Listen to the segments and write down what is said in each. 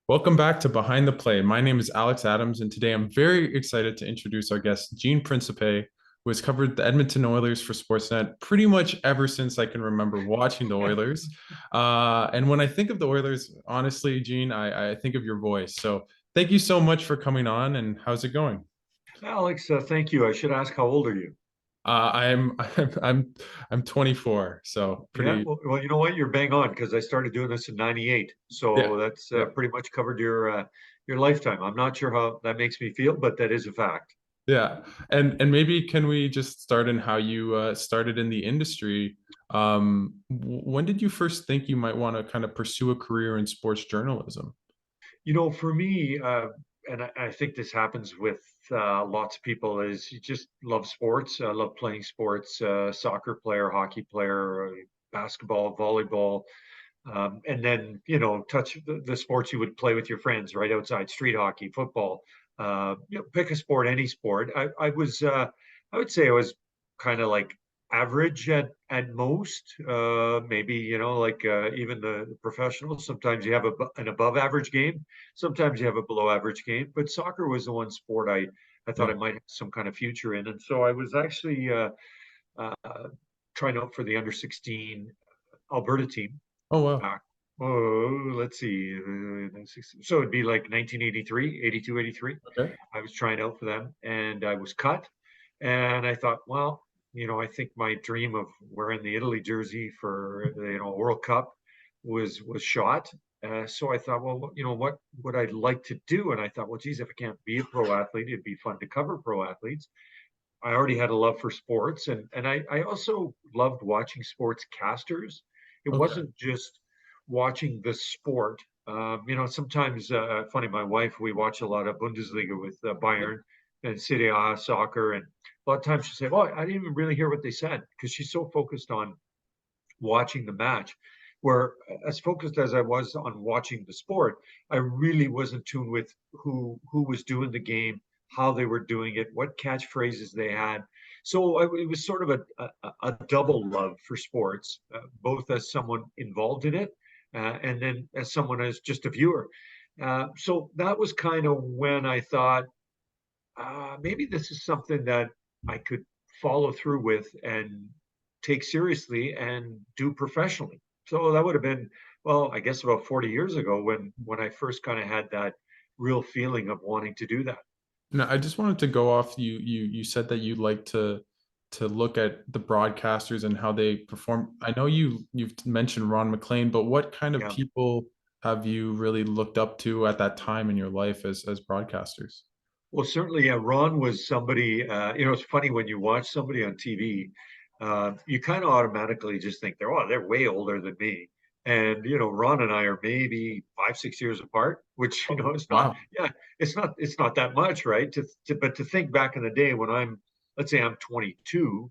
Welcome back to Behind the Play. My name is Alex Adams, and today I'm very excited to introduce our guest, Gene Principe, who has covered the Edmonton Oilers for Sportsnet pretty much ever since I can remember watching the Oilers. And when I think of the Oilers, honestly, Gene, I think of your voice. So thank you so much for coming on, and how's it going? Alex, thank you. I should ask, how old are you? I'm 24, so Yeah, pretty. well, you know what? You're bang on because I started doing this in '98, Yeah, so that's yeah. pretty much covered your lifetime. I'm not sure how that makes me feel, but that is a fact. Yeah, and maybe can we just start in how you started in the industry? When did you first think you might want to kind of pursue a career in sports journalism? For me, and I think this happens with lots of people, is you just love sports. I love playing sports, soccer player, hockey player, basketball, volleyball. And then, touch the sports you would play with your friends right outside, street hockey, football, pick a sport, any sport. I would say I was kind of like average at most, maybe, even the professionals. Sometimes you have an above average game. Sometimes you have a below average game, but soccer was the one sport I thought Yeah. I might have some kind of future in. And so I was actually, uh, trying out for the under 16 Alberta team Oh wow. back. Oh, let's see. So it'd be like 1983, 82, 83. Okay. I was trying out for them and I was cut. And I thought, well, I think my dream of wearing the Italy jersey for the World Cup was shot. So I thought, well, what would I like to do? And I thought, well, geez, if I can't be a pro athlete, it'd be fun to cover pro athletes. I already had a love for sports, and I also loved watching sports casters. It Okay. wasn't just watching the sport. Sometimes funny. My wife, we watch a lot of Bundesliga with Bayern and Serie A soccer, and a lot of times she say, "Oh, I didn't even really hear what they said," because she's so focused on watching the match. Where as focused as I was on watching the sport, I really was in tune with who was doing the game, how they were doing it, what catchphrases they had. So it was sort of a double love for sports, both as someone involved in it, and then as someone as just a viewer. So that was kind of when I thought maybe this is something that I could follow through with and take seriously and do professionally. So that would have been, well, I guess about 40 years ago when I first kind of had that real feeling of wanting to do that. Now, I just wanted to go off. You said that you like to look at the broadcasters and how they perform. I know you've mentioned Ron McLean, but what kind of Yeah. people have you really looked up to at that time in your life as broadcasters? Well, certainly, yeah, Ron was somebody, it's funny when you watch somebody on TV, you kind of automatically just think they're way older than me. And, Ron and I are maybe 5, 6 years apart, which, Oh, it's not, wow. yeah, it's not that much, right? But to think back in the day when let's say I'm 22,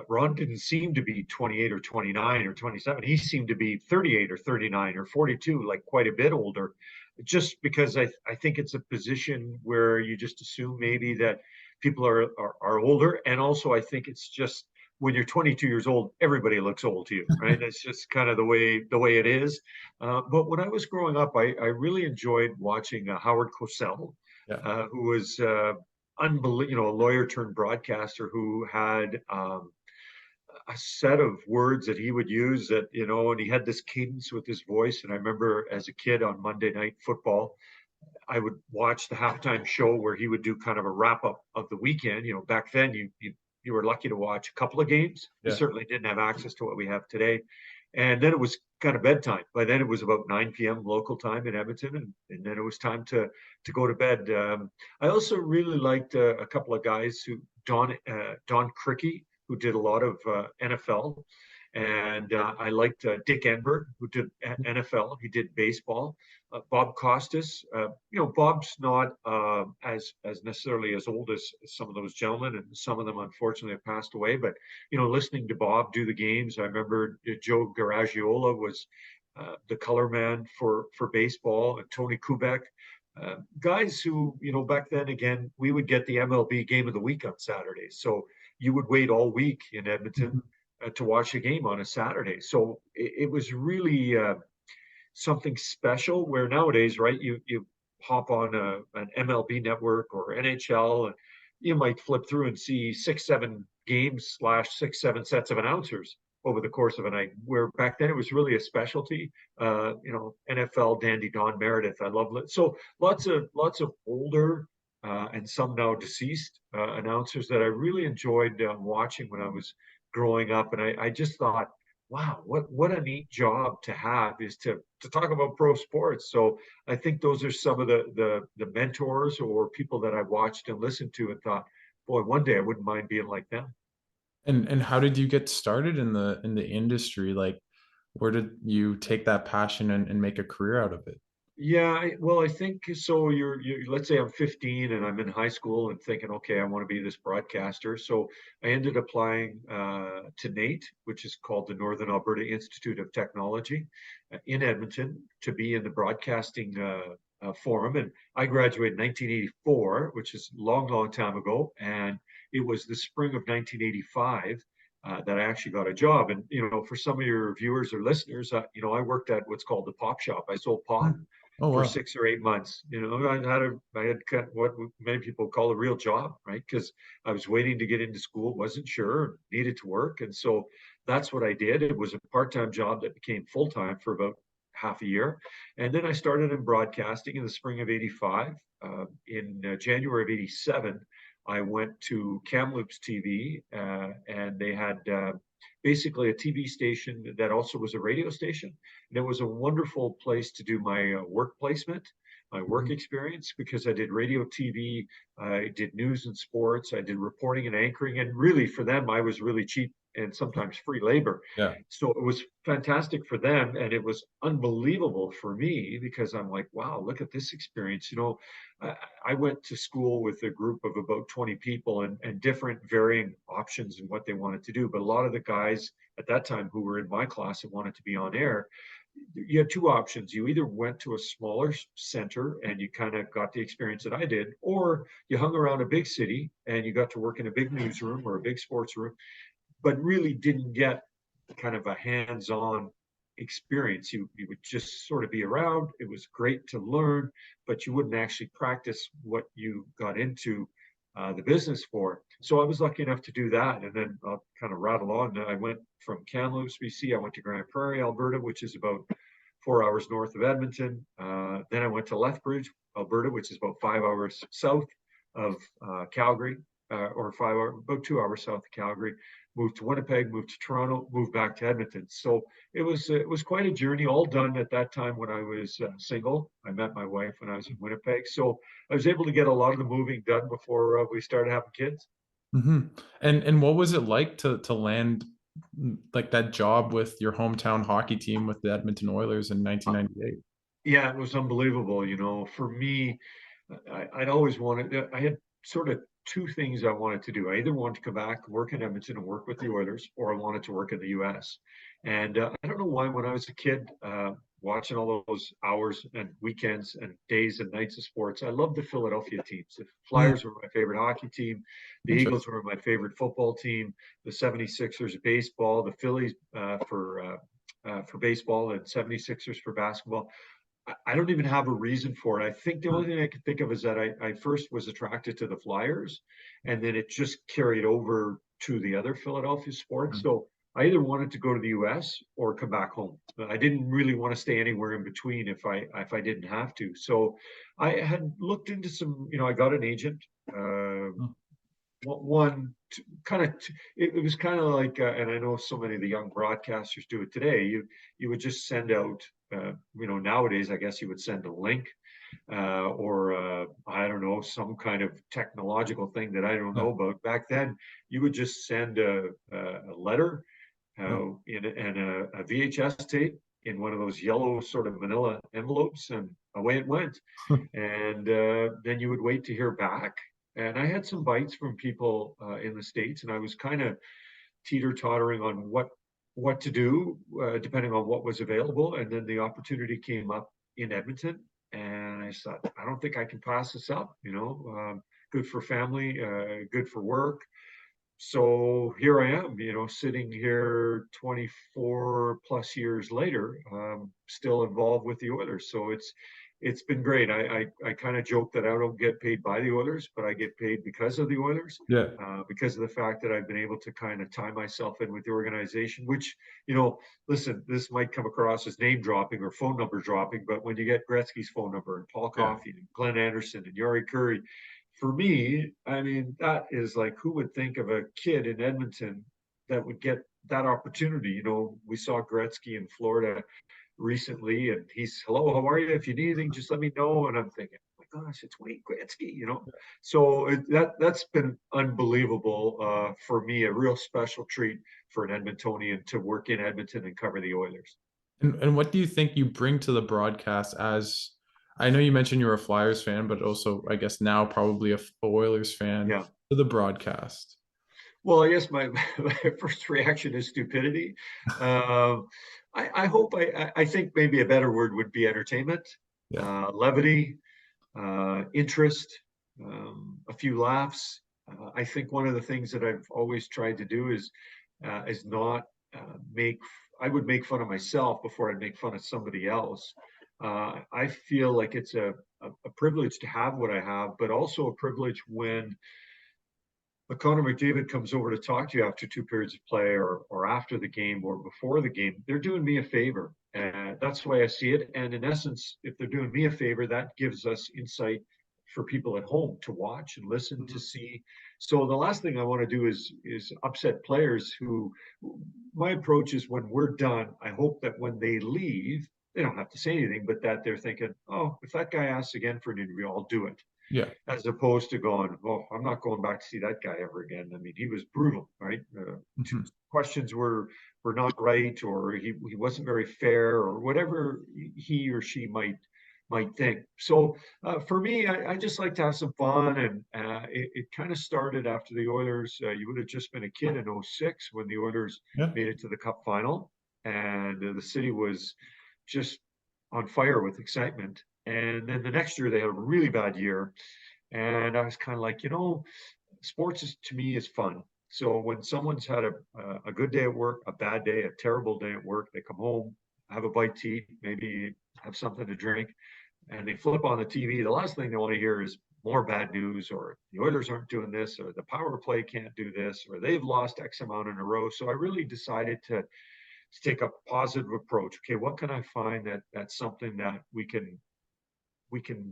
Ron didn't seem to be 28 or 29 or 27. He seemed to be 38 or 39 or 42, like quite a bit older, just because I think it's a position where you just assume maybe that people are older. And also, I think it's just when you're 22 years old, everybody looks old to you, right? That's just kind of the way it is. But when I was growing up, I really enjoyed watching Howard Cosell, Yeah. who was unbelievable, a lawyer turned broadcaster who had a set of words that he would use and he had this cadence with his voice. And I remember as a kid on Monday Night Football, I would watch the halftime show where he would do kind of a wrap up of the weekend. Back then you were lucky to watch a couple of games. You Yeah. certainly didn't have access to what we have today. And then it was kind of bedtime. By then it was about 9 p.m. local time in Edmonton, and then it was time to go to bed. I also really liked a couple of guys who Don Cricky, who did a lot of NFL, and I liked Dick Enberg, who did NFL. He did baseball. Bob Costas. Bob's not as necessarily as old as some of those gentlemen, and some of them unfortunately have passed away. But listening to Bob do the games, I remember Joe Garagiola was the color man for baseball, and Tony Kubek. Guys who, back then again, we would get the MLB game of the week on Saturdays. So you would wait all week in Edmonton to watch a game on a Saturday. So it was really something special. Where nowadays, right, you hop on an MLB network or NHL, and you might flip through and see 6, 7 games slash 6, 7 sets of announcers over the course of a night. Where back then it was really a specialty. NFL dandy Don Meredith, I love it. So lots of older and some now deceased announcers that I really enjoyed watching when I was growing up, and I just thought, wow, what a neat job to have, is to talk about pro sports. So I think those are some of the mentors or people that I watched and listened to and thought, boy, one day I wouldn't mind being like them. And how did you get started in the industry? Like, where did you take that passion and make a career out of it? Yeah, well, I think so. Let's say I'm 15 and I'm in high school and thinking, okay, I want to be this broadcaster. So I ended applying to NATE, which is called the Northern Alberta Institute of Technology in Edmonton, to be in the broadcasting forum. And I graduated in 1984, which is a long, long time ago. And it was the spring of 1985 that I actually got a job. And, for some of your viewers or listeners, I worked at what's called the pop shop. I sold pot Hmm. Oh for wow. 6 or 8 months. I had what many people call a real job, right? Because I was waiting to get into school, wasn't sure, needed to work. And so that's what I did. It was a part-time job that became full-time for about half a year. And then I started in broadcasting in the spring of 85. In January of 87, I went to Kamloops TV, and they had basically a TV station that also was a radio station. And it was a wonderful place to do my work placement, my work Mhm. experience, because I did radio, TV, I did news and sports, I did reporting and anchoring. And really, for them, I was really cheap and sometimes free labor. Yeah. So it was fantastic for them. And it was unbelievable for me because I'm like, wow, look at this experience. I went to school with a group of about 20 people and different varying options in what they wanted to do. But a lot of the guys at that time who were in my class and wanted to be on air, you had two options. You either went to a smaller center and you kind of got the experience that I did, or you hung around a big city and you got to work in a big newsroom or a big sports room, but really didn't get kind of a hands-on experience. You would just sort of be around. It was great to learn, but you wouldn't actually practice what you got into the business for. So I was lucky enough to do that, and then I'll kind of rattle on. I went from Kamloops, BC. I went to Grand Prairie, Alberta, which is about 4 hours north of Edmonton. Then I went to Lethbridge, Alberta, which is about 5 hours south of Calgary, or about 2 hours south of Calgary. Moved to Winnipeg, moved to Toronto, moved back to Edmonton. So it was quite a journey, all done at that time when I was single. I met my wife when I was in Winnipeg, so I was able to get a lot of the moving done before we started having kids. Hmm. And what was it like to land like that job with your hometown hockey team with the Edmonton Oilers in Uh, 1998? yeah, it was unbelievable. For me, I'd always wanted. I had sort of two things I wanted to do. I either wanted to come back, work in Edmonton, and work with the Oilers, or I wanted to work in the U.S. And I don't know why, when I was a kid, watching all those hours and weekends and days and nights of sports, I loved the Philadelphia teams. The Mm, Flyers were my favorite hockey team. The interesting. Eagles were my favorite football team. The 76ers baseball. The Phillies for baseball, and 76ers for basketball. I don't even have a reason for it. I think the only thing I can think of is that I first was attracted to the Flyers, and then it just carried over to the other Philadelphia sports. Mm, So I either wanted to go to the U.S. or come back home. I didn't really want to stay anywhere in between if I didn't have to. So I had looked into some. I got an agent. mm, One kind of it was kind of like and I know so many of the young broadcasters do it today. You would just send out nowadays I guess you would send a link or I don't know, some kind of technological thing that I don't yeah. know about. Back then you would just send a letter Yeah. and a VHS tape in one of those yellow sort of manila envelopes, and away it went. And then you would wait to hear back. And I had some bites from people in the States, and I was kind of teeter-tottering on what to do, depending on what was available. And then the opportunity came up in Edmonton, and I thought, I don't think I can pass this up. Good for family, good for work. so here I am, sitting here 24 plus years later, still involved with the Oilers. So it's been great. I kind of joke that I don't get paid by the Oilers, but I get paid because of the Oilers, Yeah. because of the fact that I've been able to kind of tie myself in with the organization. Which, listen, this might come across as name dropping or phone number dropping, but when you get Gretzky's phone number and Paul Yeah. Coffey and Glenn Anderson and Yari Curry, for me, I mean, that is like, who would think of a kid in Edmonton that would get that opportunity? We saw Gretzky in Florida recently, and he's, hello, how are you? If you need anything, just let me know. And I'm thinking, oh my gosh, it's Wayne Gretzky. So that's been unbelievable for me, a real special treat for an Edmontonian to work in Edmonton and cover the Oilers. And what do you think you bring to the broadcast as I know you mentioned you're a Flyers fan, but also I guess now probably a Oilers fan Yeah. to the broadcast? Well, I guess my first reaction is stupidity. Um, I think maybe a better word would be entertainment, Yeah. levity, interest, a few laughs. I think one of the things that I've always tried to do is not make. I would make fun of myself before I'd make fun of somebody else. I feel like it's a privilege to have what I have, but also a privilege when Connor McDavid comes over to talk to you after two periods of play or after the game or before the game, they're doing me a favor. And that's the way I see it. And in essence, if they're doing me a favor, that gives us insight for people at home to watch and listen to Mhm. see. So the last thing I want to do is upset players who my approach is when we're done, I hope that when they leave, they don't have to say anything, but that they're thinking, oh, if that guy asks again for an interview, I'll do it, Yeah. as opposed to going, "Oh, I'm not going back to see that guy ever again." I mean, he was brutal, right? Mhm. Questions were not right, or he wasn't very fair, or whatever he or she might think. So for me, I just like to have some fun, and it kind of started after the Oilers. You would have just been a kid in '06 when the Oilers Yeah. made it to the Cup final, and the city was just on fire with excitement. And then the next year they had a really bad year, and I was kind of like, sports is to me is fun. So when someone's had a good day at work, a bad day, a terrible day at work, they come home, have a bite to eat, maybe have something to drink, and they flip on the TV. The last thing they want to hear is more bad news, or the Oilers aren't doing this, or the power play can't do this, or they've lost X amount in a row. So I really decided to take a positive approach. Okay, what can I find that's something that we can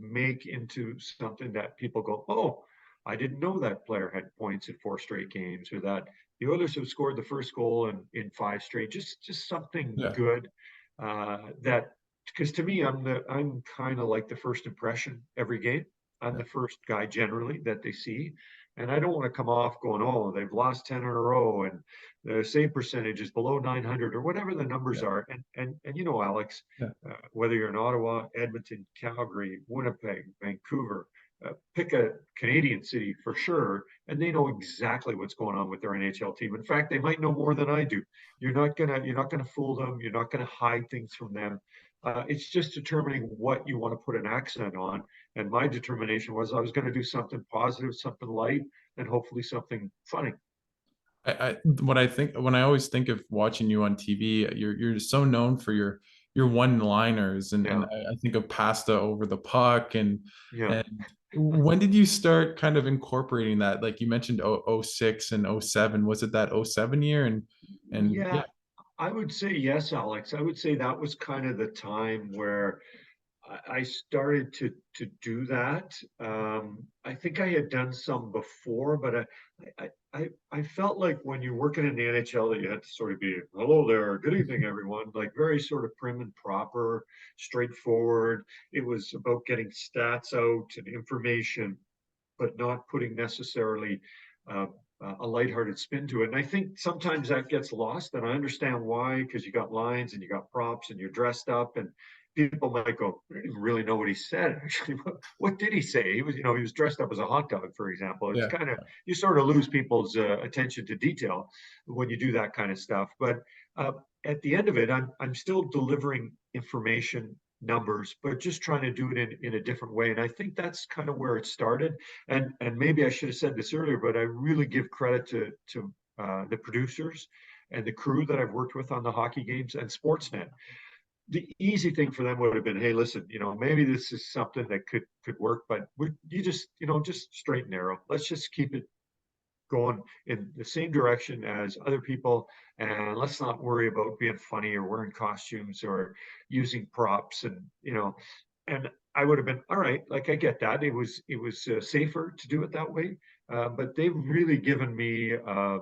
make into something that people go, oh, I didn't know that player had points in four straight games, or that the Oilers have scored the first goal in five straight. Just something Yeah. good that because to me, I'm kind of like the first impression every game. I'm Yeah. the first guy generally that they see. And I don't want to come off going, oh, they've lost 10 in a row and the save percentage is below 900 or whatever the numbers Yeah. are. And Alex, Yeah. whether you're in Ottawa, Edmonton, Calgary, Winnipeg, Vancouver, pick a Canadian city for sure, and they know exactly what's going on with their NHL team. In fact, they might know more than I do. You're not gonna fool them. You're not gonna hide things from them. It's just determining what you want to put an accent on. And my determination was I was going to do something positive, something light, and hopefully something funny. What I think when I always think of watching you on TV, you're so known for your one-liners, and Yeah, I think of pasta over the puck, yeah. and when did you start kind of incorporating that? Like you mentioned 06 and '07. Was it that '07 year? And yeah. Yeah, I would say yes, Alex. I would say that was kind of the time where I started to do that. I think I had done some before, but I felt like when you're working in the NHL that you had to sort of be, hello there, good evening, everyone, like very sort of prim and proper, straightforward. It was about getting stats out and information, but not putting necessarily uh, a lighthearted spin to it. And I think sometimes that gets lost, and I understand why, because you got lines and you got props and you're dressed up, and people might go, I didn't really know what he said. Actually, what did he say? He was dressed up as a hot dog, for example. It's Yeah. kind of, you sort of lose people's attention to detail when you do that kind of stuff. But uh, at the end of it, I'm still delivering information numbers, but just trying to do it in a different way. And I think that's kind of where it started. And maybe I should have said this earlier, but I really give credit to the producers and the crew that I've worked with on the hockey games and Sportsnet. The easy thing for them would have been, hey, listen, maybe this is something that could work, but you just, just straight and narrow. Let's just keep it going in the same direction as other people, and let's not worry about being funny or wearing costumes or using props. And I would have been all right. Like, I get that it was safer to do it that way, but they've really given me a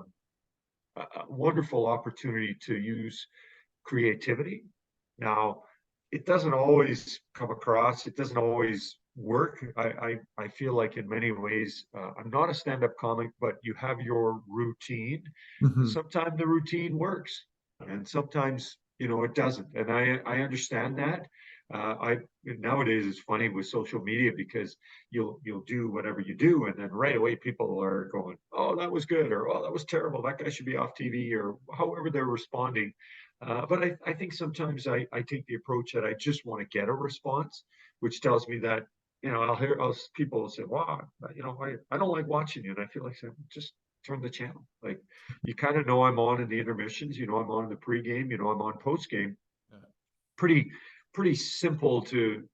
wonderful opportunity to use creativity. Now, it doesn't always come across, it doesn't always work. I feel like in many ways, I'm not a stand-up comic, but you have your routine. Mhm. Sometimes the routine works, and sometimes, it doesn't. And I understand that. I Nowadays it's funny with social media because you'll do whatever you do, and then right away people are going, "Oh, that was good," or "Oh, that was terrible. That guy should be off TV," or however they're responding. But I think sometimes I take the approach that I just want to get a response, which tells me that, people will say, wow, I don't like watching you. And I feel like saying, just turn the channel. Like, you kind of know I'm on in the intermissions, I'm on in the pregame, I'm on postgame. Pretty, pretty simple to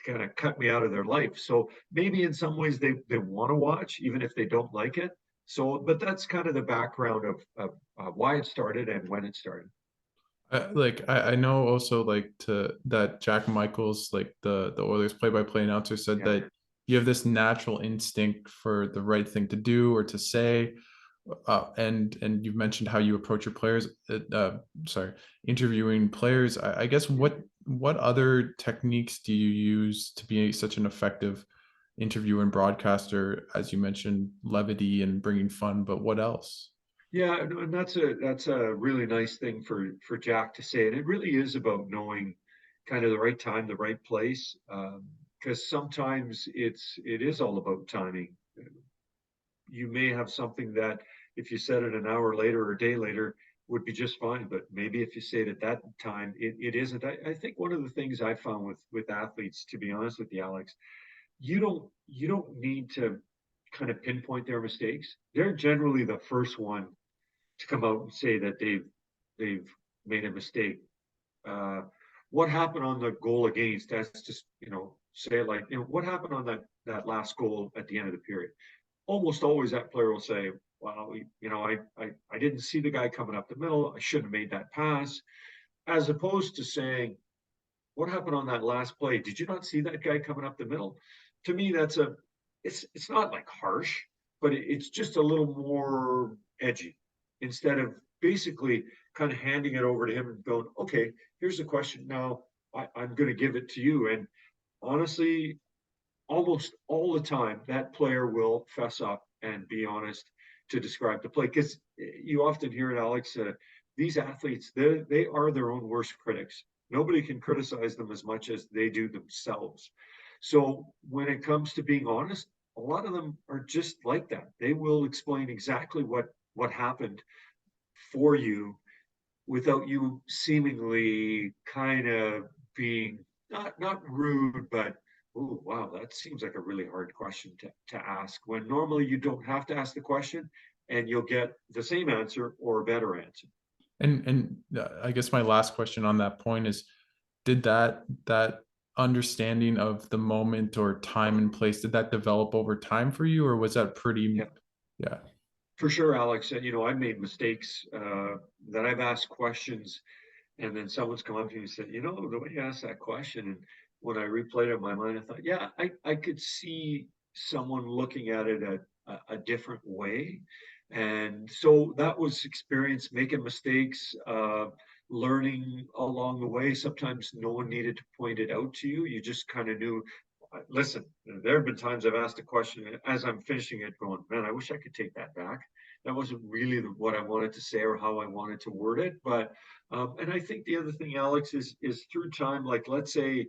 kind of cut me out of their life. So maybe in some ways they want to watch, even if they don't like it. So, but that's kind of the background of why it started and when it started. I know also like to that Jack Michaels, like the Oilers play-by-play announcer, said Yeah. that you have this natural instinct for the right thing to do or to say. And you've mentioned how you approach your players. Sorry, interviewing players. I guess what other techniques do you use to be such an effective interviewer and broadcaster? As you mentioned, levity and bringing fun, but what else? Yeah, and that's a really nice thing for Jack to say, and it really is about knowing kind of the right time, the right place, because sometimes it is all about timing. You may have something that if you said it an hour later or a day later would be just fine, but maybe if you say it at that time, it isn't. I think one of the things I found with athletes, to be honest with you, Alex, you don't need to kind of pinpoint their mistakes. They're generally the first one to come out and say that they've made a mistake. Uh, what happened on the goal against? That's just, say it like, what happened on that last goal at the end of the period? Almost always that player will say, well, I didn't see the guy coming up the middle. I shouldn't have made that pass. As opposed to saying, what happened on that last play? Did you not see that guy coming up the middle? To me, it's not like harsh, but it's just a little more edgy, instead of basically kind of handing it over to him and going, okay, here's the question. Now I'm going to give it to you. And honestly, almost all the time, that player will fess up and be honest to describe the play, because you often hear it, Alex. These athletes, they are their own worst critics. Nobody can criticize them as much as they do themselves. So when it comes to being honest, a lot of them are just like that. They will explain exactly what happened for you without you seemingly kind of being not rude, but oh wow, that seems like a really hard question to ask, when normally you don't have to ask the question and you'll get the same answer or a better answer. And I guess my last question on that point is, did that understanding of the moment or time and place, did that develop over time for you, or was that pretty? Yeah, Yeah. for sure, Alex. And I've made mistakes, that I've asked questions, and then someone's come up to me and said, the way you asked that question, and when I replayed it in my mind, I thought, yeah, I could see someone looking at it a different way. And so that was experience, making mistakes, learning along the way. Sometimes no one needed to point it out to you. You just kind of knew. Listen, there have been times I've asked a question as I'm finishing it, going, man, I wish I could take that back. That wasn't really what I wanted to say or how I wanted to word it. But and I think the other thing, Alex, is through time. Like, let's say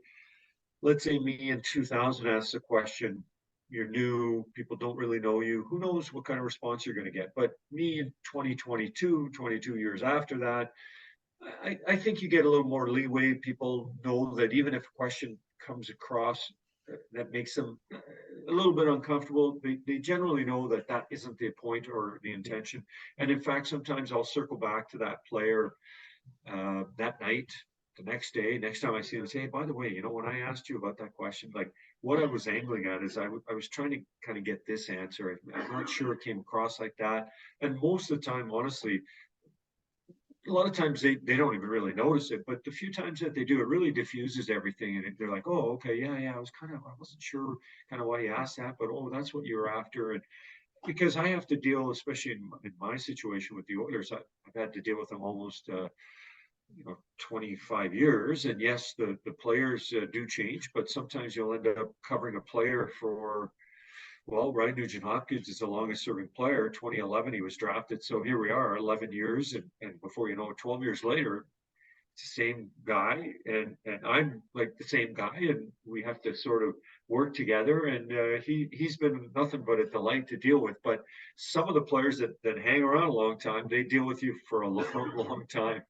me in 2000 asks a question. You're new, people don't really know you. Who knows what kind of response you're going to get? But me in 2022, 22 years after that, I think you get a little more leeway. People know that even if a question comes across that makes them a little bit uncomfortable, they generally know that that isn't the point or the intention. And in fact, sometimes I'll circle back to that player that night, the next day, next time I see them, say, hey, by the way, when I asked you about that question, like what I was angling at is I was trying to kind of get this answer. I'm not sure it came across like that. And most of the time, honestly, a lot of times they don't even really notice it, but the few times that they do, it really diffuses everything. And they're like, oh, okay, yeah, I wasn't sure kind of why you asked that, but oh, that's what you were after. And because I have to deal, especially in my situation with the Oilers, I've had to deal with them almost 25 years. And yes, the players do change, but sometimes you'll end up covering a player for, well, Ryan Nugent Hopkins is the longest serving player. 2011, he was drafted. So here we are, 11 years. And before you know it, 12 years later, it's the same guy. And I'm like the same guy. And we have to sort of work together. And he's been nothing but a delight to deal with. But some of the players that hang around a long time, they deal with you for a long, long time.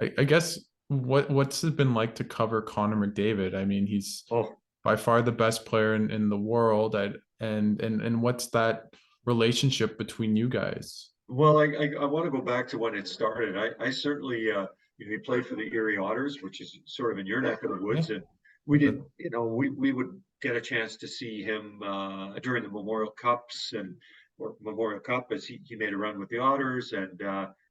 I guess what's it been like to cover Connor McDavid? I mean, he's Oh, by far the best player in the world. And what's that relationship between you guys? well, I want to go back to when it started. I certainly, he played for the Erie Otters, which is sort of in your neck of the Yeah. woods, and we did, that- we would get a chance to see him during the Memorial Cups and or Memorial Cup as he made a run with the Otters, and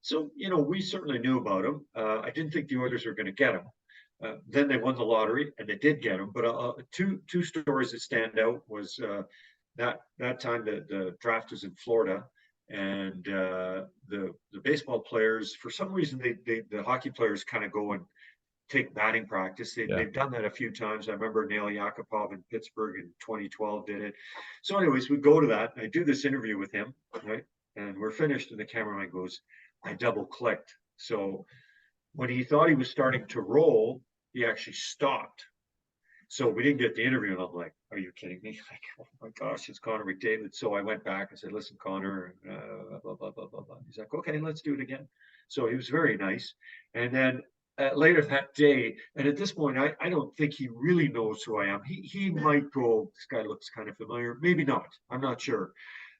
so we certainly knew about him. I didn't think the Oilers were going to get him. Then they won the lottery and they did get him. But two stories that stand out was that time the draft was in Florida, and the baseball players, for some reason, the hockey players kind of go and take batting practice. yeah. They've done that a few times. I remember Nail Yakupov in Pittsburgh in 2012 did it. So, anyways, we go to that. I do this interview with him, right? And we're finished, and the cameraman goes, I double clicked. So when he thought he was starting to roll, he actually stopped. So we didn't get the interview, and I'm like, "Are you kidding me?" Like, oh my gosh, it's Connor McDavid. So I went back and said, "Listen, Connor, blah blah blah blah blah." He's like, "Okay, let's do it again." So he was very nice. And then later that day, and at this point, I don't think he really knows who I am. He might go, "This guy looks kind of familiar." Maybe not. I'm not sure.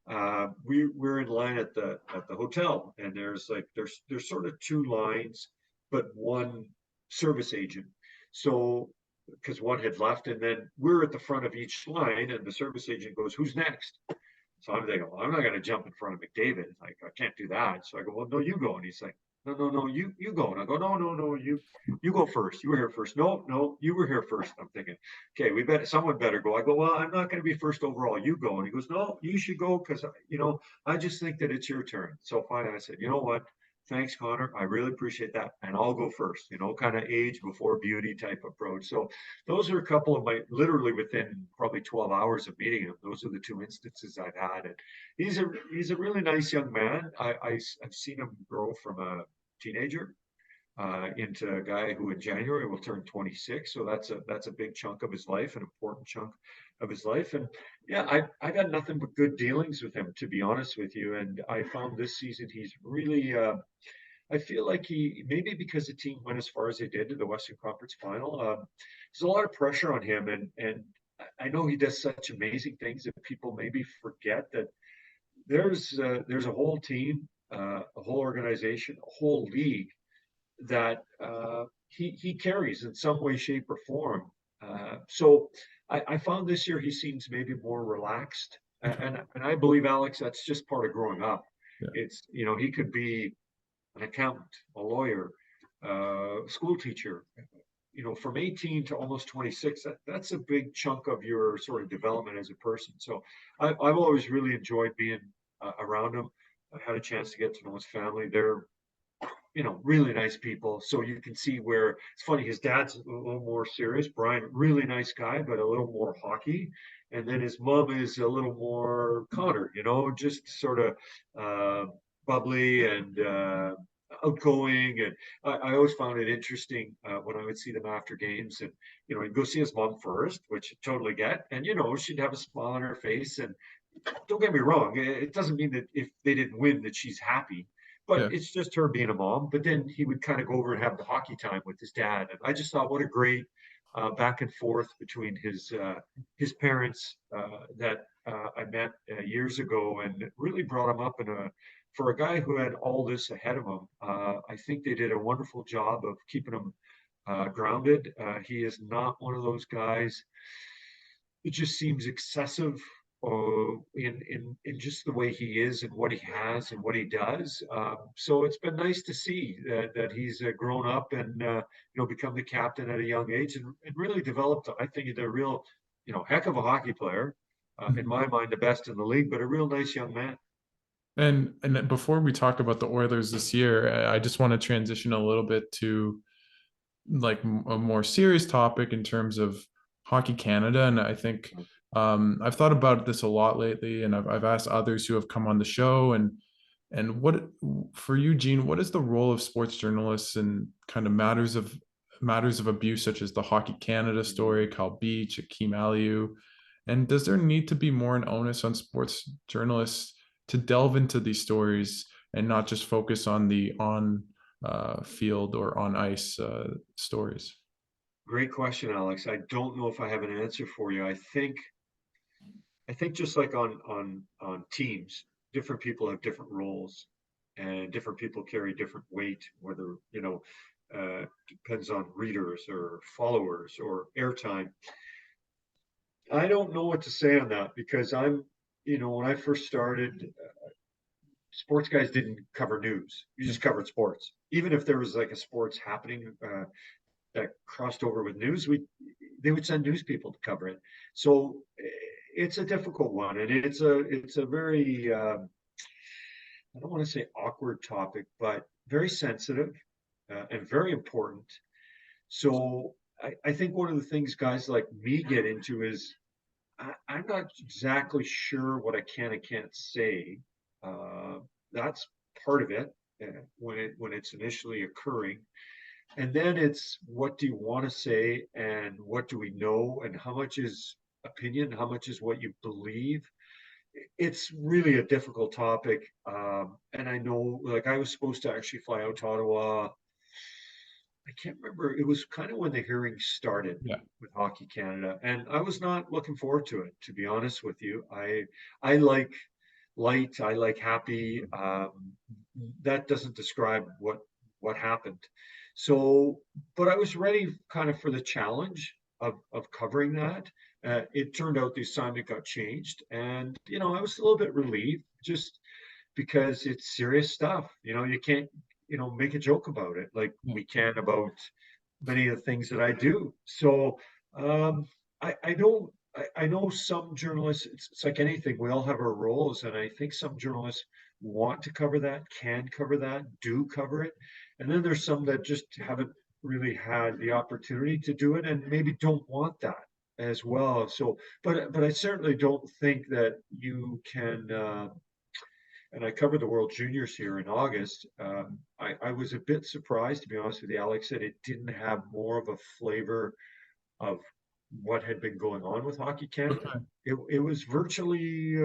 We're in line at the hotel, and there's sort of two lines, but one service agent. So because one had left, and then we're at the front of each line, and the service agent goes, "Who's next?" So I'm thinking, well, I'm not going to jump in front of McDavid. Like, I can't do that. So I go, well, no, you go. And he's like, no, no, no, you go. And I go, no, no, no, you go first. You were here first. No, no, you were here first. I'm thinking, okay, someone better go. I go, well, I'm not going to be first overall. You go. And he goes, no, you should go because I just think that it's your turn. So finally, I said, you know what? Thanks, Connor. I really appreciate that. And I'll go first, kind of age before beauty type approach. So those are a couple of my literally within probably 12 hours of meeting him. Those are the two instances I've had. And he's a really nice young man. I've seen him grow from a teenager into a guy who in January will turn 26. So that's a big chunk of his life, an important chunk of his life. And yeah, I've had nothing but good dealings with him, to be honest with you. And I found this season he's really I feel like he maybe because the team went as far as they did to the Western Conference Final. There's a lot of pressure on him, and I know he does such amazing things that people maybe forget that there's a whole team, a whole organization, a whole league that he carries in some way, shape, or form. So I found this year he seems maybe more relaxed, and I believe Alex that's just part of growing up. Yeah. It's he could be an accountant, a lawyer, school teacher. From 18 to almost 26, that's a big chunk of your sort of development as a person. So I've always really enjoyed being around him. I had a chance to get to know his family. They're really nice people. So you can see where it's funny. His dad's a little more serious. Brian, really nice guy, but a little more hockey. And then his mom is a little more Connor, just sort of bubbly and outgoing. And I always found it interesting when I would see them after games, and he'd go see his mom first, which I totally get, and she'd have a smile on her face. And don't get me wrong, it doesn't mean that if they didn't win that she's happy, but Yeah. it's just her being a mom. But then he would kind of go over and have the hockey time with his dad, and I just thought, what a great back and forth between his parents that I met years ago, and it really brought him up in a for a guy who had all this ahead of him. I think they did a wonderful job of keeping him grounded. He is not one of those guys. It just seems excessive in just the way he is and what he has and what he does. So it's been nice to see that he's grown up and become the captain at a young age and really developed. I think a real heck of a hockey player. In Mhm. my mind, the best in the league, but a real nice young man. And before we talk about the Oilers this year, I just want to transition a little bit to like a more serious topic in terms of Hockey Canada. And I think I've thought about this a lot lately, and I've asked others who have come on the show, and what for you, Gene, what is the role of sports journalists in kind of matters of abuse, such as the Hockey Canada story, Cal Beach, Akeem Aliu, and does there need to be more an onus on sports journalists to delve into these stories and not just focus on the on field or on ice stories? Great question, Alex. I don't know if I have an answer for you. I think just like on teams, different people have different roles, and different people carry different weight. Whether depends on readers or followers or airtime. I don't know what to say on that because when I first started, sports guys didn't cover news. You Yeah. just covered sports. Even if there was like a sports happening that crossed over with news, they would send news people to cover it. So it's a difficult one, and it's a very I don't want to say awkward topic, but very sensitive and very important. So I think one of the things guys like me get into is I'm not exactly sure what I can and can't say. Uh, that's part of it when it's initially occurring. And then it's what do you want to say and what do we know and how much is opinion, how much is what you believe. It's really a difficult topic. And I know, like, I was supposed to actually fly out to Ottawa. I can't remember. It was kind of when the hearings started Yeah. with Hockey Canada, and I was not looking forward to it, to be honest with you. I like light. I like happy. That doesn't describe what happened. So, but I was ready kind of for the challenge of covering that. It turned out the assignment got changed, and I was a little bit relieved just because it's serious stuff. You can't make a joke about it like Yeah. we can about many of the things that I do. So um, I don't. I know some journalists. It's like anything. We all have our roles, and I think some journalists want to cover that, can cover that, do cover it, and then there's some that just haven't really had the opportunity to do it, and maybe don't want that as well. So, but I certainly don't think that you can. And I covered the World Juniors here in August. I was a bit surprised, to be honest with you, Alex, that it didn't have more of a flavor of what had been going on with Hockey Canada. Okay. It was virtually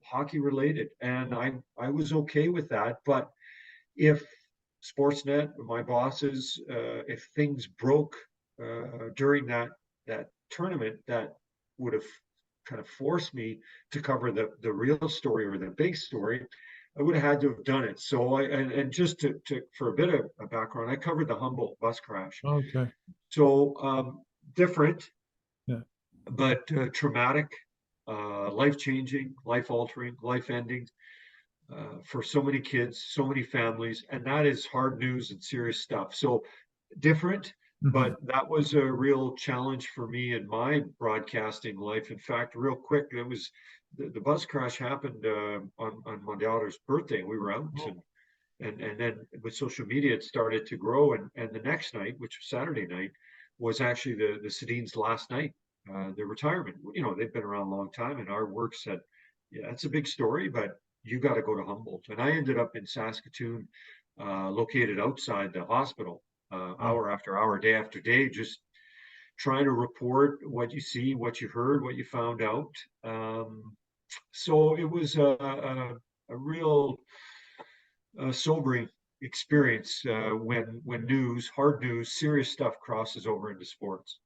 hockey related, and I was okay with that. But if Sportsnet, my bosses, if things broke during that tournament, that would have kind of forced me to cover the real story or the big story. I would have had to have done it. So and just to for a bit of a background, I covered the Humboldt bus crash. Okay. So different, Yeah. but traumatic, life changing, life altering, life ending for so many kids, so many families, and that is hard news and serious stuff. So different, Mhm. but that was a real challenge for me in my broadcasting life. In fact, real quick, it was the bus crash happened on my daughter's birthday. We were out Oh, and then with social media, it started to grow. And the next night, which was Saturday night, was actually the Sedin's last night, their retirement. They've been around a long time, and our work said, yeah, that's a big story, but you got to go to Humboldt. And I ended up in Saskatoon, located outside the hospital, wow. hour after hour, day after day, just trying to report what you see, what you heard, what you found out. So it was a real sobering experience when hard news, serious stuff crosses over into sports.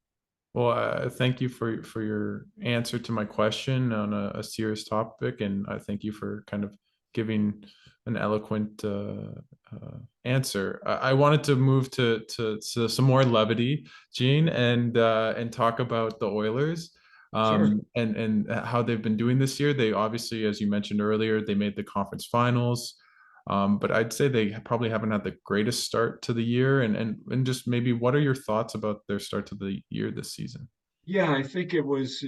Well, thank you for your answer to my question on a serious topic, and I thank you for kind of giving an eloquent answer. I wanted to move to some more levity, Gene, and talk about the Oilers, Sure. and how they've been doing this year. They obviously, as you mentioned earlier, they made the conference finals. But I'd say they probably haven't had the greatest start to the year. And just maybe what are your thoughts about their start to the year this season? Yeah, I think it was,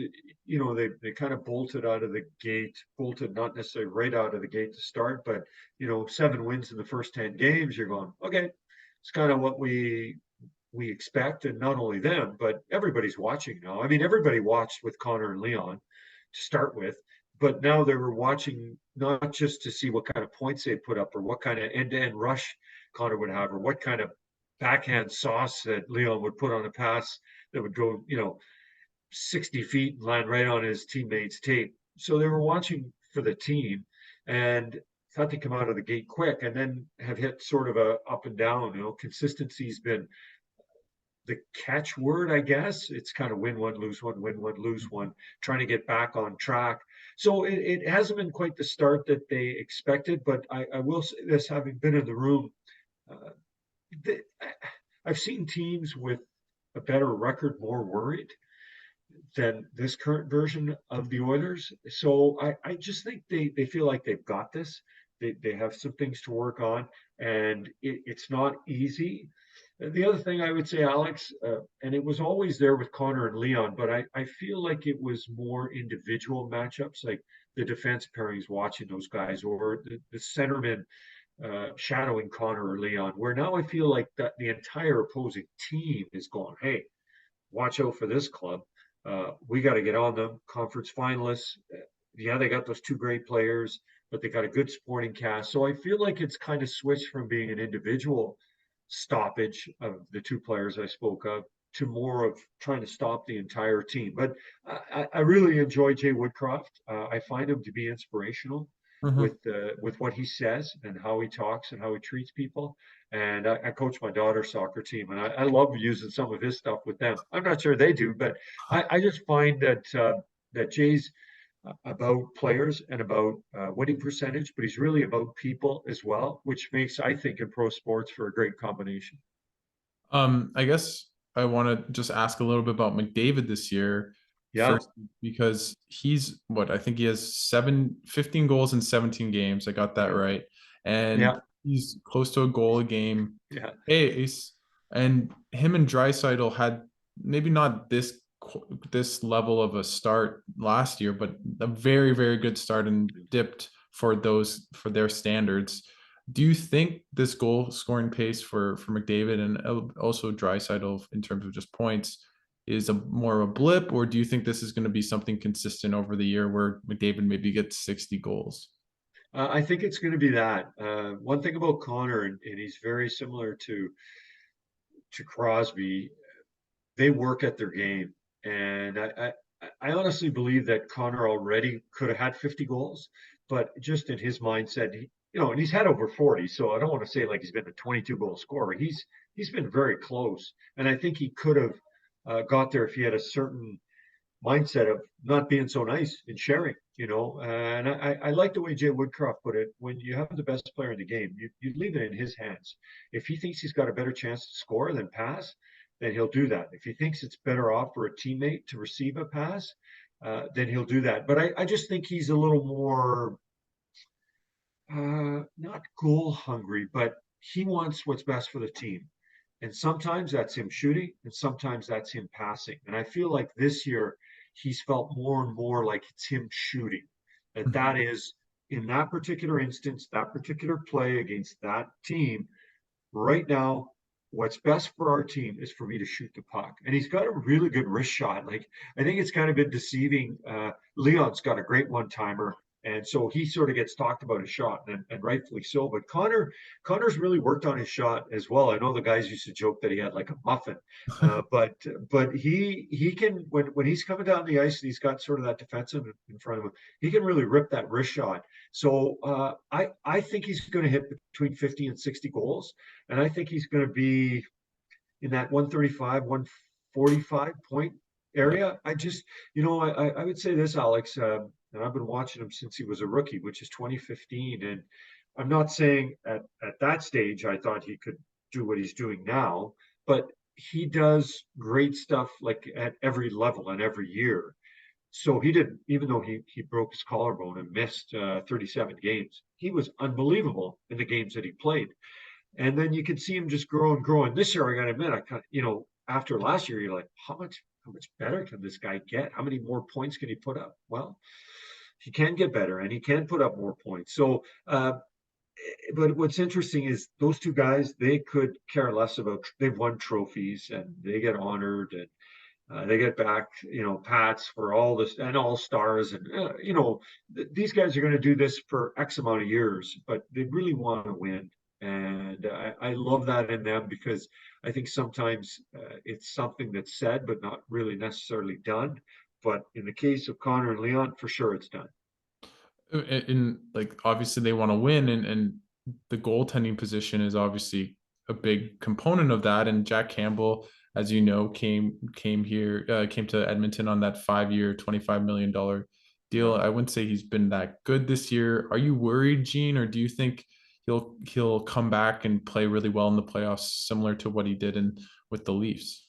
they kind of bolted out of the gate, bolted not necessarily right out of the gate to start, but 7 wins in the first 10 games. You're going, okay, it's kind of what we expect, and not only them, but everybody's watching now. I mean, everybody watched with Connor and Leon to start with, but now they were watching not just to see what kind of points they put up or what kind of end-to-end rush Connor would have or what kind of backhand sauce that Leon would put on a pass that would go, 60 feet and land right on his teammates' tape. So they were watching for the team and thought they come out of the gate quick and then have hit sort of a up and down. Consistency's been the catchword, I guess. It's kind of win one, lose one, trying to get back on track. So it hasn't been quite the start that they expected, but I will say this, having been in the room, uh, the, I've seen teams with a better record more worried than this current version of the Oilers. So I just think they feel like they've got this. They have some things to work on, and it's not easy. The other thing I would say, Alex, and it was always there with Connor and Leon, but I feel like it was more individual matchups, like the defense pairings watching those guys, or the centerman shadowing Connor or Leon, where now I feel like that the entire opposing team is going, hey, watch out for this club. We got to get on them. Conference finalists. Yeah, they got those two great players, but they got a good supporting cast. So I feel like it's kind of switched from being an individual stoppage of the two players I spoke of to more of trying to stop the entire team. But I really enjoy Jay Woodcroft. I find him to be inspirational Mhm. with what he says and how he talks and how he treats people. And I coach my daughter's soccer team, and I love using some of his stuff with them. I'm not sure they do, but I just find that Jay's about players and about winning percentage, but he's really about people as well, which makes, I think, in pro sports for a great combination. I guess I want to just ask a little bit about McDavid this year. Yeah, First, because he's what I think he has 15 goals in 17 games. I got that yeah, right. And yeah, he's close to a goal a game yeah. pace. And him and Draisaitl had maybe not this level of a start last year, but a very, very good start and dipped for their standards. Do you think this goal scoring pace for McDavid and also Draisaitl in terms of just points is a more of a blip, or do you think this is going to be something consistent over the year where McDavid maybe gets 60 goals? I think it's going to be that. One thing about Connor, and he's very similar to Crosby. They work at their game, and I honestly believe that Connor already could have had 50 goals, but just in his mindset, and he's had over 40. So I don't want to say like he's been a 22 goal scorer. He's been very close, and I think he could have got there if he had a certain mindset of not being so nice and sharing. And I like the way Jay Woodcroft put it. When you have the best player in the game, you leave it in his hands. If he thinks he's got a better chance to score than pass, then he'll do that. If he thinks it's better off for a teammate to receive a pass, then he'll do that. But I just think he's a little more not goal hungry, but he wants what's best for the team. And sometimes that's him shooting, and sometimes that's him passing. And I feel like this year he's felt more and more like it's him shooting. That is, in that particular instance, that particular play against that team, right now, what's best for our team is for me to shoot the puck. And he's got a really good wrist shot. Like, I think it's kind of been deceiving. Leon's got a great one timer, And so he sort of gets talked about his shot, and rightfully so. But Connor's really worked on his shot as well. I know the guys used to joke that he had like a muffin, but he can, when he's coming down the ice and he's got sort of that defensive in front of him, he can really rip that wrist shot. So I think he's going to hit between 50 and 60 goals, and I think he's going to be in that 135, 145 point Yeah. area. I just, I would say this, Alex, and I've been watching him since he was a rookie, which is 2015. And I'm not saying at that stage I thought he could do what he's doing now, but he does great stuff like at every level and every year. So he didn't, even though he broke his collarbone and missed 37 games, he was unbelievable in the games that he played. And then you could see him just grow and grow. And this year, I got to admit, I kind of, after last year, you're like, how much better can this guy get? How many more points can he put up? Well, he can get better and he can put up more points. So, but what's interesting is those two guys, they could care less about, they've won trophies and they get honored, and they get back, pats for all this and all stars. And, these guys are going to do this for X amount of years, but they really want to win. And I love that in them, because I think sometimes it's something that's said, but not really necessarily done. But in the case of Connor and Leon, for sure it's done. And like obviously they want to win, and the goaltending position is obviously a big component of that. And Jack Campbell, as you know, came to Edmonton on that 5-year, $25 million deal. I wouldn't say he's been that good this year. Are you worried, Gene, or do you think he'll come back and play really well in the playoffs, similar to what he did in with the Leafs?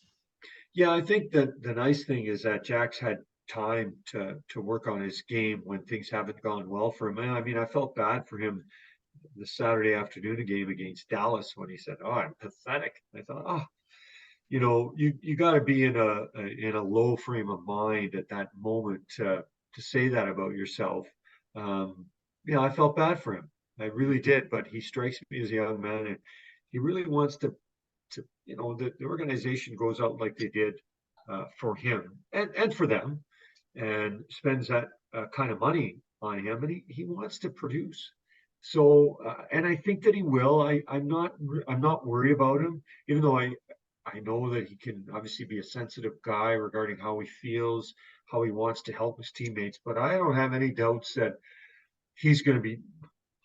Yeah, I think that the nice thing is that Jack's had time to work on his game when things haven't gone well for him. And I mean, I felt bad for him the Saturday afternoon game against Dallas when he said, "Oh, I'm pathetic." I thought, "Oh, you got to be in a low frame of mind at that moment to say that about yourself." Um, I felt bad for him. I really did. But he strikes me as a young man, and he really wants to the organization goes out like they did for him and for them, and spends that kind of money on him, and he wants to produce. So and I think that he will. I'm not worried about him, even though I know that he can obviously be a sensitive guy regarding how he feels, how he wants to help his teammates. But I don't have any doubts that he's going to be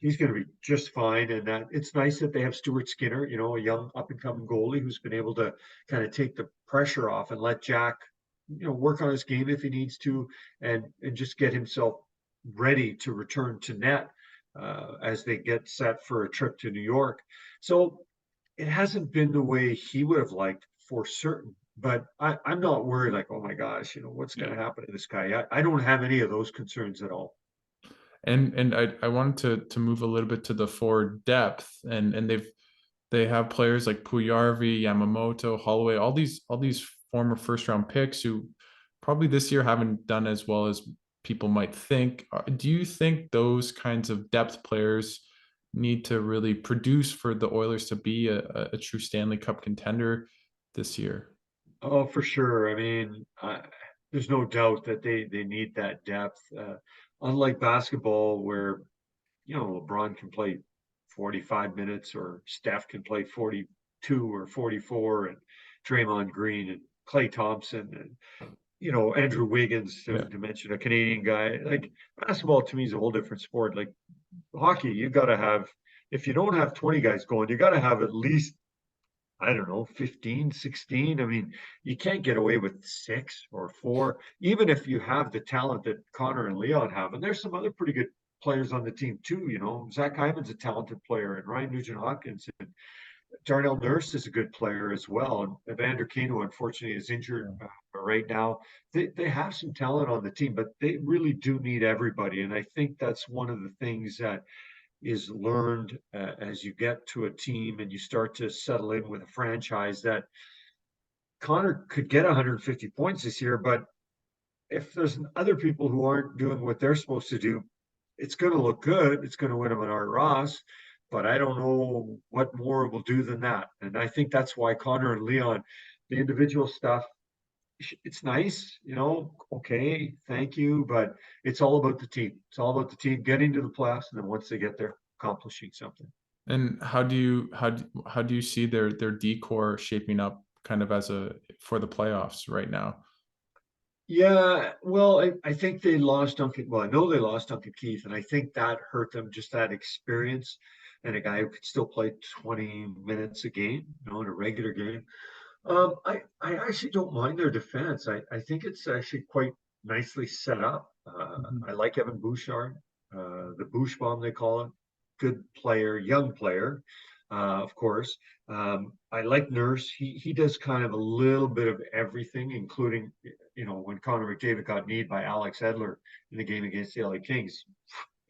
he's going to be just fine. And that it's nice that they have Stuart Skinner, a young up and coming goalie who's been able to kind of take the pressure off and let Jack, work on his game if he needs to, and just get himself ready to return to net as they get set for a trip to New York. So it hasn't been the way he would have liked for certain. But I'm not worried like, oh my gosh, what's going Yeah. to happen to this guy? I don't have any of those concerns at all. And I wanted to move a little bit to the forward depth, and they have players like Puyarvi, Yamamoto, Holloway, all these former first round picks who probably this year haven't done as well as people might think. Do you think those kinds of depth players need to really produce for the Oilers to be a true Stanley Cup contender this year? Oh, for sure. I mean, there's no doubt that they need that depth. Unlike basketball, where LeBron can play 45 minutes, or Steph can play 42 or 44, and Draymond Green and Clay Thompson and Andrew Wiggins, Yeah. to mention a Canadian guy. Like, basketball to me is a whole different sport. Like hockey, you got to have, if you don't have 20 guys going, you got to have at least, I don't know, 15, 16. I mean, you can't get away with six or four, even if you have the talent that Connor and Leon have. And there's some other pretty good players on the team too. Zach Hyman's a talented player, and Ryan Nugent Hopkins, and Darnell Nurse is a good player as well. And Evander Kane, who unfortunately is injured right now. They have some talent on the team, but they really do need everybody. And I think that's one of the things that is learned as you get to a team and you start to settle in with a franchise, that Connor could get 150 points this year, but if there's other people who aren't doing what they're supposed to do, it's going to look good. It's going to win him an Art Ross, but I don't know what more will do than that. And I think that's why Connor and Leon, the individual stuff it's nice, okay, thank you, but it's all about the team. It's all about the team getting to the playoffs, and then once they get there, accomplishing something. And how do you see their decor shaping up kind of as a for the playoffs right now? Yeah, well, I think they lost Duncan. Well, I know they lost Duncan Keith, and I think that hurt them, just that experience and a guy who could still play 20 minutes a game, in a regular game. I actually don't mind their defense. I think it's actually quite nicely set up. Mhm. I like Evan Bouchard, the Bouch bomb they call it. Good player, young player, of course. I like Nurse. He does kind of a little bit of everything, including when Connor McDavid got kneed by Alex Edler in the game against the LA Kings.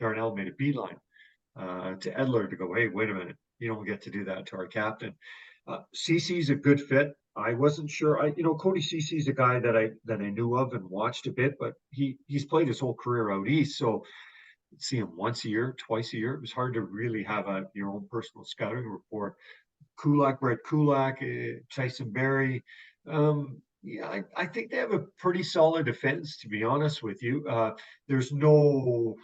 Darnell made a beeline to Edler to go, hey, wait a minute, you don't get to do that to our captain. CC's a good fit. I wasn't sure. Cody CC's a guy that I knew of and watched a bit, but he's played his whole career out east, so see him once a year, twice a year. It was hard to really have your own personal scouting report. Brett Kulak, Tyson Berry. Yeah, I think they have a pretty solid defense, to be honest with you. There's no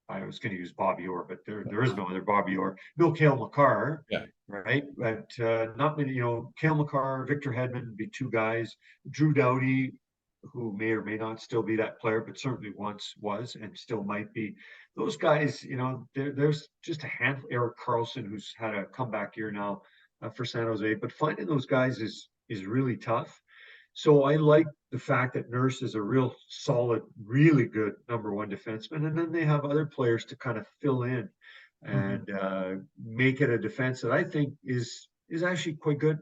I was going to use Bobby Orr, but there is no other Bobby Orr. No Cale Makar, Yeah. right? But not many, Cale Makar, Victor Hedman would be two guys. Drew Doughty, who may or may not still be that player, but certainly once was and still might be. Those guys, there's just a handful. Eric Carlson, who's had a comeback year now for San Jose, but finding those guys is really tough. So I like the fact that Nurse is a real solid, really good number one defenseman, and then they have other players to kind of fill in Mhm. and make it a defense that I think is actually quite good.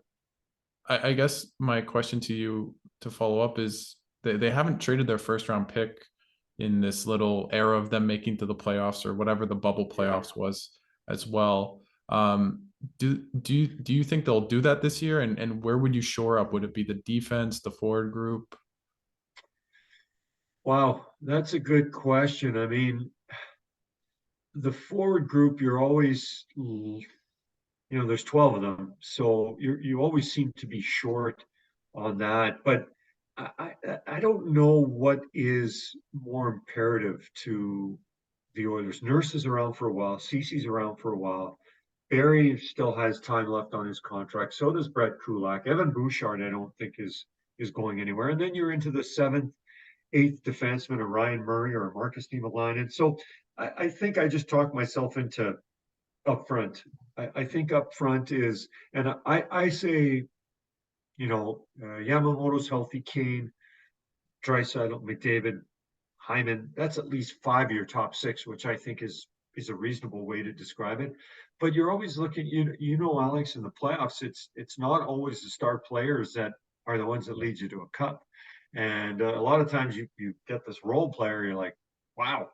I guess my question to you to follow up is they haven't traded their first round pick in this little era of them making to the playoffs or whatever the bubble Yeah. playoffs was as well. Do you think they'll do that this year? And where would you shore up? Would it be the defense, the forward group? Wow, that's a good question. I mean, the forward group, you're always, there's 12 of them, so you always seem to be short on that. But I don't know what is more imperative to the Oilers. Nurse is around for a while. Cece's around for a while. Barry still has time left on his contract. So does Brett Kulak. Evan Bouchard, I don't think is going anywhere. And then you're into the seventh, eighth defenseman, a Ryan Murray or a Marcus Niemelainen. So I think I just talked myself into up front. I think up front is, and I say, Yamamoto's healthy, Kane, Draisaitl, McDavid, Hyman. That's at least five of your top six, which I think is a reasonable way to describe it. But you're always looking, Alex, in the playoffs, it's not always the star players that are the ones that lead you to a cup. And a lot of times you get this role player, you're like, wow,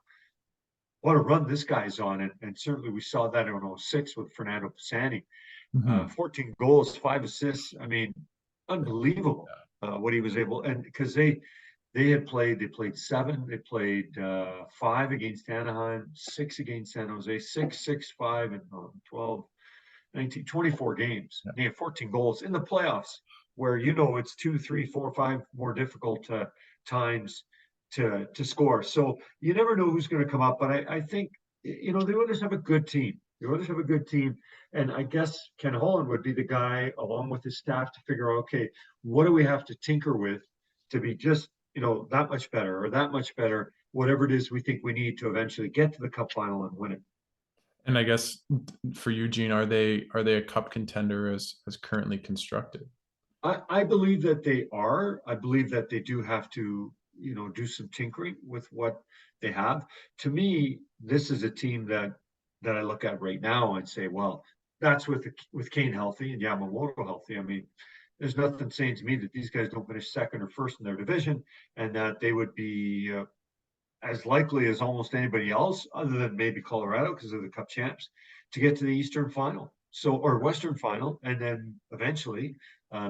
what a run this guy's on. And certainly we saw that in 06 with Fernando Pisani. Mhm. 14 goals, 5 assists. I mean, unbelievable what he was able. And because they played seven, they played five against Anaheim, six against San Jose, 6, 6, 5, and 12, 19, 24 games. Yeah. They had 14 goals in the playoffs, where it's 2, 3, 4, 5 more difficult times to score. So you never know who's going to come up. But I think the Oilers have a good team. The Oilers have a good team, and I guess Ken Holland would be the guy, along with his staff, to figure out, okay, what do we have to tinker with to be just that much better or that much better, whatever it is we think we need to eventually get to the Cup final and win it. And I guess for you, Gene, are they a cup contender as currently constructed? I believe that they are. I believe that they do have to, do some tinkering with what they have. To me, this is a team that I look at right now and say, well, that's with Kane healthy and Yamamoto healthy. I mean, there's nothing saying to me that these guys don't finish second or first in their division, and that they would be as likely as almost anybody else, other than maybe Colorado because they're the Cup champs, to get to the Eastern Final, or Western Final, and then eventually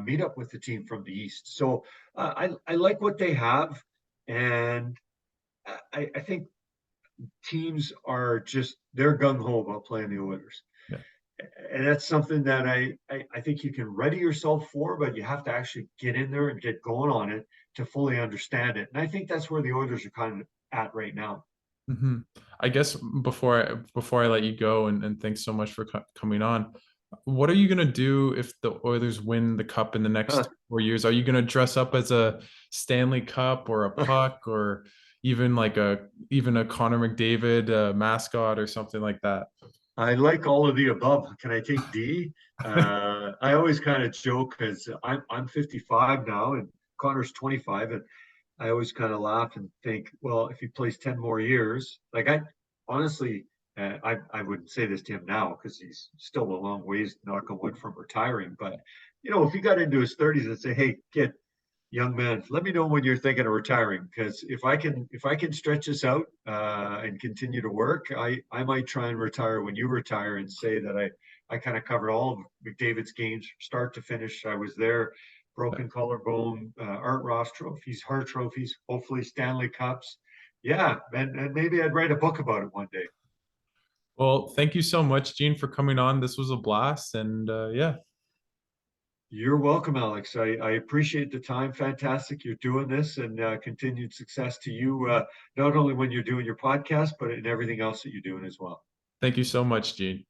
meet up with the team from the East. So I like what they have, and I think teams are just they're gung ho about playing the Oilers. Yeah. and that's something that I think you can ready yourself for, but you have to actually get in there and get going on it to fully understand it. And I think that's where the Oilers are kind of at right now. Hmm. I guess before I let you go, and thanks so much for coming on. What are you gonna do if the Oilers win the cup in the next 4 years? Are you gonna dress up as a Stanley Cup or a puck, or even a Connor McDavid mascot or something like that? I like all of the above. Can I take D? I always kind of joke because I'm 55 now and Connor's 25, and I always kind of laugh and think, well, if he plays 10 more years, like I honestly, I wouldn't say this to him now because he's still a long ways, knock on wood, from retiring. But if he got into his 30s and say, hey, kid, young man, let me know when you're thinking of retiring, because if I can stretch this out and continue to work, I might try and retire when you retire and say that I kind of covered all of McDavid's games start to finish. I was there, broken collarbone, Art Ross trophies, Hart trophies, hopefully Stanley Cups. Yeah, and maybe I'd write a book about it one day. Well, thank you so much, Gene, for coming on. This was a blast, and yeah, You're welcome, Alex. I appreciate the time. Fantastic. You're doing this, and continued success to you, not only when you're doing your podcast, but in everything else that you're doing as well. thank you so much, Gene.